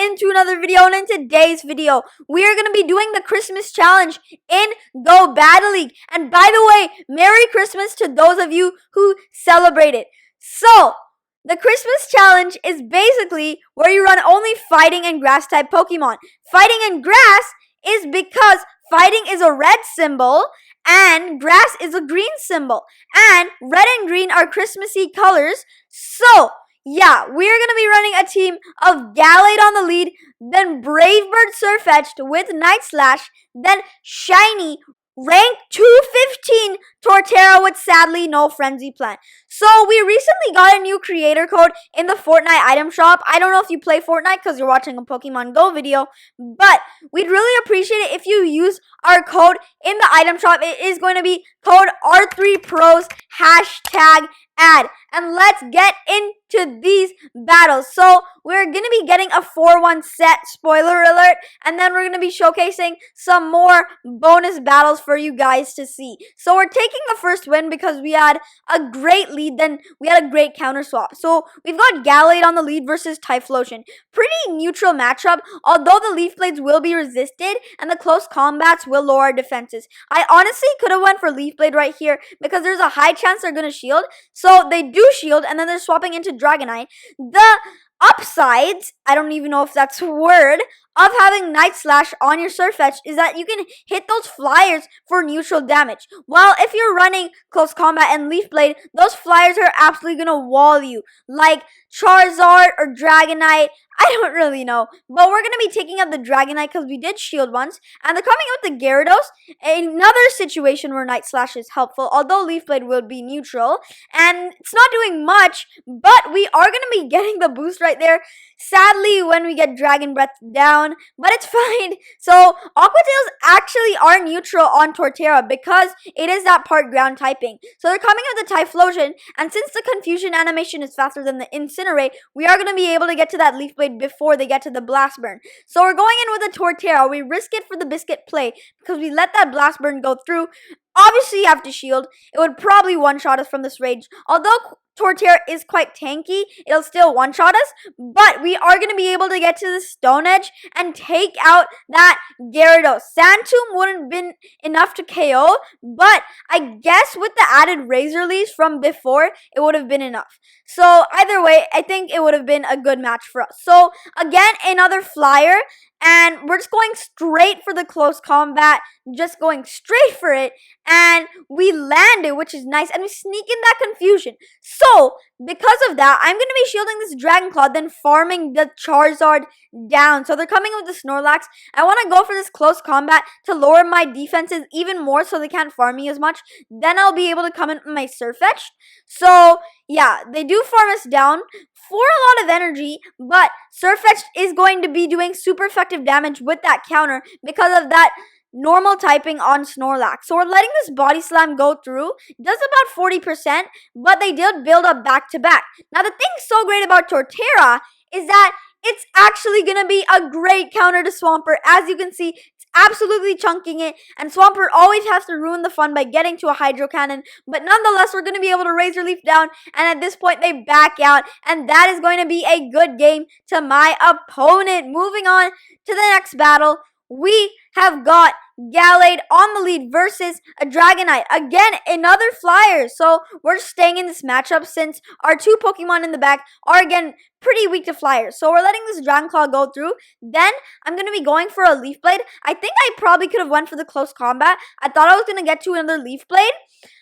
into another video, and in today's video, we are going to be doing the Christmas challenge in Go Battle League. And by the way, Merry Christmas to those of you who celebrate it. So, the Christmas challenge is basically where you run only fighting and grass type Pokemon. Fighting and grass is because fighting is a red symbol and grass is a green symbol. And red and green are Christmassy colors. So, yeah, we're going to be running a team of Gallade on the lead, then Bravebird Sirfetch'd with Night Slash, then Shiny rank 215 Torterra with sadly no frenzy plan. So we recently got a new creator code in the Fortnite item shop. I don't know if you play Fortnite because you're watching a Pokemon Go video, but we'd really appreciate it if you use our code in the item shop. It is going to be code R3Pros #ad. And let's get into these battles. So we're going to be getting a 4-1 set, spoiler alert, and then we're going to be showcasing some more bonus battles for you guys to see. So we're taking the first win because we had a great lead, then we had a great counter swap. So we've got Gallade on the lead versus Typhlosion. Pretty neutral matchup, although the Leaf Blades will be resisted and the close combats will lower our defenses. I honestly could have went for Leaf Blade right here because there's a high chance they're going to shield. So they do shield, and then they're swapping into Dragonite. The upsides, I don't even know if that's a word, of having Night Slash on your Sirfetch'd is that you can hit those flyers for neutral damage. While if you're running close combat and Leaf Blade, those flyers are absolutely going to wall you. Like Charizard or Dragonite, I don't really know. But we're going to be taking out the Dragonite because we did shield once. And they're coming out with the Gyarados. Another situation where Night Slash is helpful, although Leaf Blade will be neutral. And it's not doing much, but we are going to be getting the boost right there. Sadly, when we get Dragon Breath down, but it's fine. So, Aqua Tails actually are neutral on Torterra because it is that part ground typing. So, they're coming out with the Typhlosion, and since the Confusion animation is faster than the Incinerate, we are going to be able to get to that Leaf Blade before they get to the Blast Burn. So, we're going in with a Torterra. We risk it for the Biscuit play because we let that Blast Burn go through. Obviously, you have to shield. It would probably one-shot us from this rage. Although Torterra is quite tanky, it'll still one-shot us, but we are going to be able to get to the Stone Edge and take out that Gyarados. Sand Tomb wouldn't have been enough to KO, but I guess with the added Razor Leaves from before, it would have been enough. So either way, I think it would have been a good match for us. So again, another flyer, and we're just going straight for the close combat, just going straight for it, and we land it, which is nice, and we sneak in that Confusion. So, because of that, I'm going to be shielding this Dragon Claw, then farming the Charizard down. So, they're coming with the Snorlax. I want to go for this close combat to lower my defenses even more so they can't farm me as much. Then I'll be able to come in with my Sirfetch'd. So, yeah, they do farm us down for a lot of energy, but Sirfetch'd is going to be doing super effective damage with that counter because of that normal typing on Snorlax. So we're letting this Body Slam go through. It does about 40%, but they did build up back to back. Now the thing so great about Torterra is that it's actually going to be a great counter to Swampert. As you can see, it's absolutely chunking it, and Swampert always has to ruin the fun by getting to a Hydro Cannon, but nonetheless, we're going to be able to Razor Leaf down, and at this point, they back out, and that is going to be a good game to my opponent. Moving on to the next battle, we have got Gallade on the lead versus a Dragonite. Again, another flyer. So we're staying in this matchup since our two Pokemon in the back are, again, pretty weak to flyers. So we're letting this Dragon Claw go through. Then I'm going to be going for a Leaf Blade. I think I probably could have went for the close combat. I thought I was going to get to another Leaf Blade,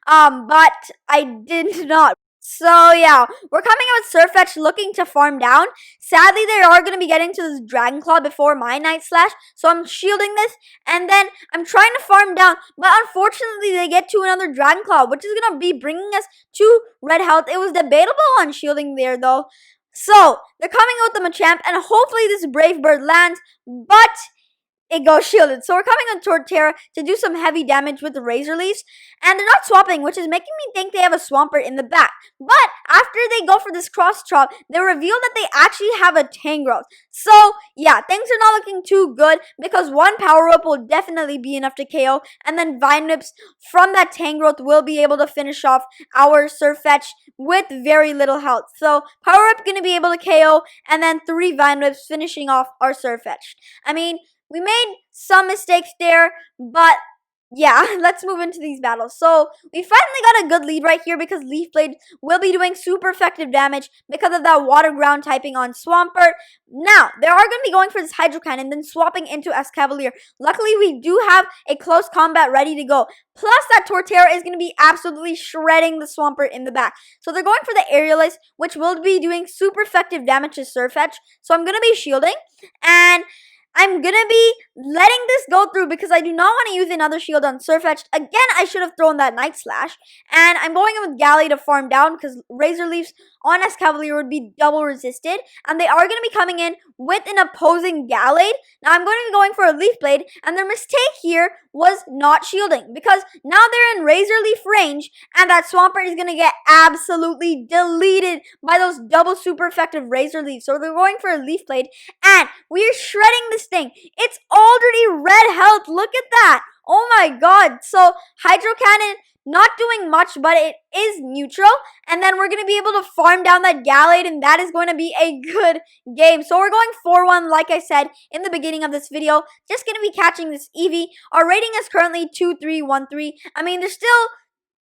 but I did not. So, yeah, we're coming out with Sirfetch'd looking to farm down. Sadly, they are going to be getting to this Dragon Claw before my Night Slash, so I'm shielding this, and then I'm trying to farm down, but unfortunately, they get to another Dragon Claw, which is going to be bringing us to red health. It was debatable on shielding there, though. So, they're coming out with the Machamp, and hopefully this Brave Bird lands, but it goes shielded. So we're coming on Torterra to do some heavy damage with the Razor Leaves. And they're not swapping, which is making me think they have a Swampert in the back. But after they go for this cross chop, they reveal that they actually have a Tangrowth. So yeah, things are not looking too good because one Power Whip will definitely be enough to KO. And then Vine Whips from that Tangrowth will be able to finish off our Sirfetch'd with very little health. So Power Whip going to be able to KO. And then 3 Vine Whips finishing off our Sirfetch'd. I mean, we made some mistakes there, but yeah, let's move into these battles. So we finally got a good lead right here because Leaf Blade will be doing super effective damage because of that water ground typing on Swampert. Now, they are going to be going for this Hydro Cannon, then swapping into Escavalier. Luckily, we do have a close combat ready to go. Plus, that Torterra is going to be absolutely shredding the Swampert in the back. So they're going for the Aerialist, which will be doing super effective damage to Sirfetch'd. So I'm going to be shielding, and I'm going to be letting this go through because I do not want to use another shield on Sirfetch'd. Again, I should have thrown that Night Slash. And I'm going in with Gallade to farm down because Razor Leaves on Escavalier would be double resisted. And they are going to be coming in with an opposing Gallade. Now, I'm going to be going for a Leaf Blade. And their mistake here was not shielding because now they're in Razor Leaf range. And that Swampert is going to get absolutely deleted by those double super effective Razor Leaves. So they're going for a Leaf Blade. And we are shredding this thing. It's already red health. Look at that. Oh my god. So Hydro Cannon not doing much, but it is neutral. And then we're going to be able to farm down that Gallade, and that is going to be a good game. So we're going 4-1, like I said in the beginning of this video. Just going to be catching this Eevee. Our rating is currently 2-3-1-3. I mean, there's still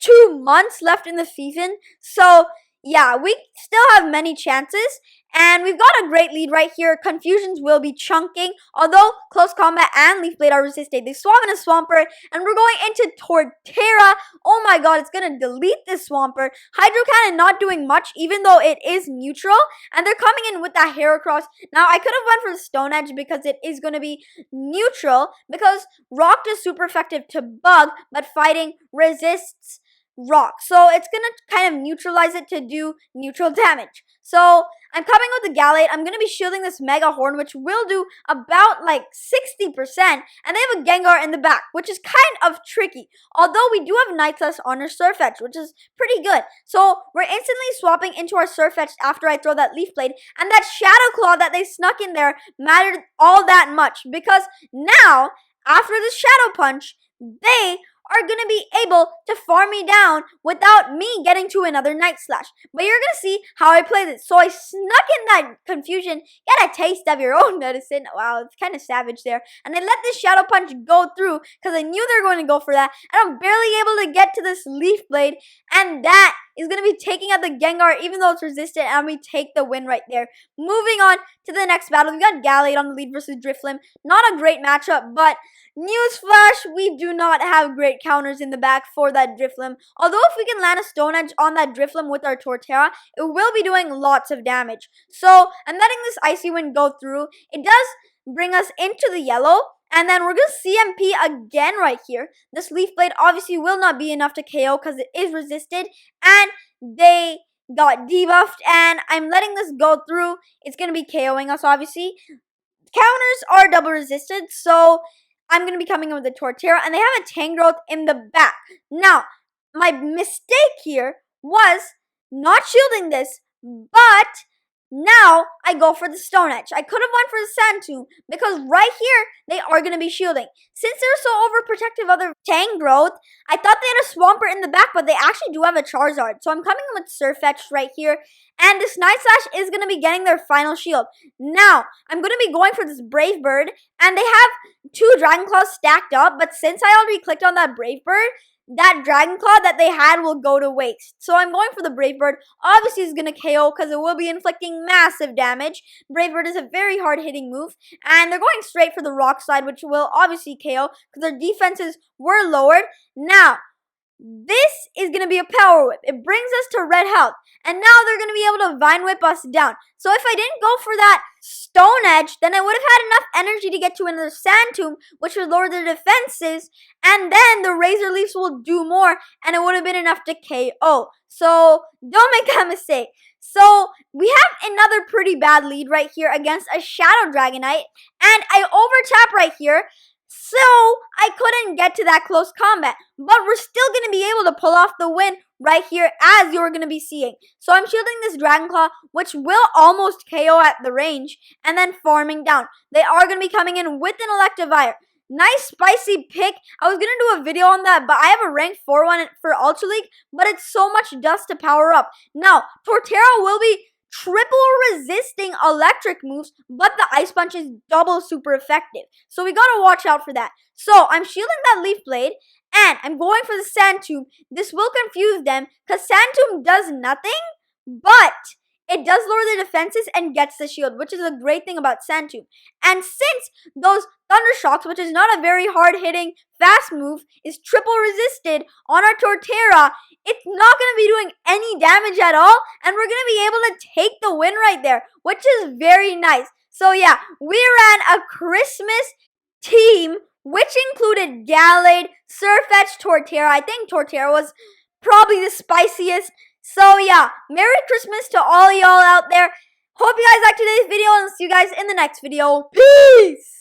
2 months left in the season. So yeah, we still have many chances. And we've got a great lead right here. Confusions will be chunking. Although Close Combat and Leaf Blade are resisted, they swap in a Swampert. And we're going into Torterra. Oh my god, it's going to delete this Swampert. Hydro Cannon not doing much, even though it is neutral. And they're coming in with that Heracross. Now, I could have went for the Stone Edge because it is going to be neutral. Because Rock is super effective to Bug, but Fighting resists Rock. So it's going to kind of neutralize it to do neutral damage. So I'm coming with the Gallade. I'm going to be shielding this Mega Horn, which will do about like 60%. And they have a Gengar in the back, which is kind of tricky. Although we do have Night Slash on our Sirfetch'd, which is pretty good. So we're instantly swapping into our Sirfetch'd after I throw that Leaf Blade. And that Shadow Claw that they snuck in there mattered all that much. Because now, after the Shadow Punch, they are going to be able to farm me down without me getting to another Night Slash. But you're going to see how I play this. So I snuck in that confusion, get a taste of your own medicine. Wow, it's kind of savage there. And I let this Shadow Punch go through because I knew they were going to go for that. And I'm barely able to get to this Leaf Blade. And that is going to be taking out the Gengar even though it's resistant. And we take the win right there. Moving on to the next battle. We got Gallade on the lead versus Drifloon. Not a great matchup, but newsflash, we do not have great counters in the back for that Drifloon. Although if we can land a Stone Edge on that Drifloon with our Torterra, it will be doing lots of damage. So I'm letting this Icy Wind go through. It does bring us into the yellow. And then we're going to CMP again right here. This Leaf Blade obviously will not be enough to KO because it is resisted. And they got debuffed. And I'm letting this go through. It's going to be KOing us obviously. Counters are double resisted. So I'm going to be coming in with the Torterra, and they have a Tangrowth in the back. Now, my mistake here was not shielding this, but now I go for the Stone Edge. I could have went for the Sand Tomb because right here, they are going to be shielding. Since they're so overprotective of their Tangrowth, I thought they had a Swampert in the back, but they actually do have a Charizard. So I'm coming in with Sirfetch'd right here. And this Night Slash is going to be getting their final shield. Now, I'm going to be going for this Brave Bird. And they have 2 Dragon Claws stacked up. But since I already clicked on that Brave Bird, that Dragon Claw that they had will go to waste. So I'm going for the Brave Bird. Obviously, it's going to KO because it will be inflicting massive damage. Brave Bird is a very hard-hitting move. And they're going straight for the Rock Slide, which will obviously KO because their defenses were lowered. Now, this is going to be a Power Whip. It brings us to red health. And now they're going to be able to Vine Whip us down. So if I didn't go for that Stone Edge, then I would have had enough energy to get to another Sand Tomb, which would lower their defenses. And then the Razor Leafs will do more, and it would have been enough to KO. So don't make that mistake. So we have another pretty bad lead right here against a Shadow Dragonite. And I overtap right here. So I couldn't get to that close combat, but we're still going to be able to pull off the win right here, as you're going to be seeing. So I'm shielding this Dragon Claw, which will almost KO at the range, and then farming down. They are going to be coming in with an Electivire. Nice spicy pick. I was going to do a video on that, but I have a rank 4 one for Ultra League, but it's so much dust to power up. Now, Torterra will be triple resisting electric moves, but the Ice Punch is double super effective. So we gotta watch out for that. So I'm shielding that Leaf Blade, and I'm going for the Sand Tomb. This will confuse them, because Sand Tomb does nothing, but it does lower the defenses and gets the shield, which is a great thing about Sand Tomb. And since those Thunder Shocks, which is not a very hard-hitting fast move, is triple resisted on our Torterra, it's not going to be doing any damage at all, and we're going to be able to take the win right there, which is very nice. So yeah, we ran a Christmas team, which included Gallade, Sirfetch'd, Torterra. I think Torterra was probably the spiciest. So yeah, Merry Christmas to all y'all out there. Hope you guys liked today's video, and see you guys in the next video. Peace!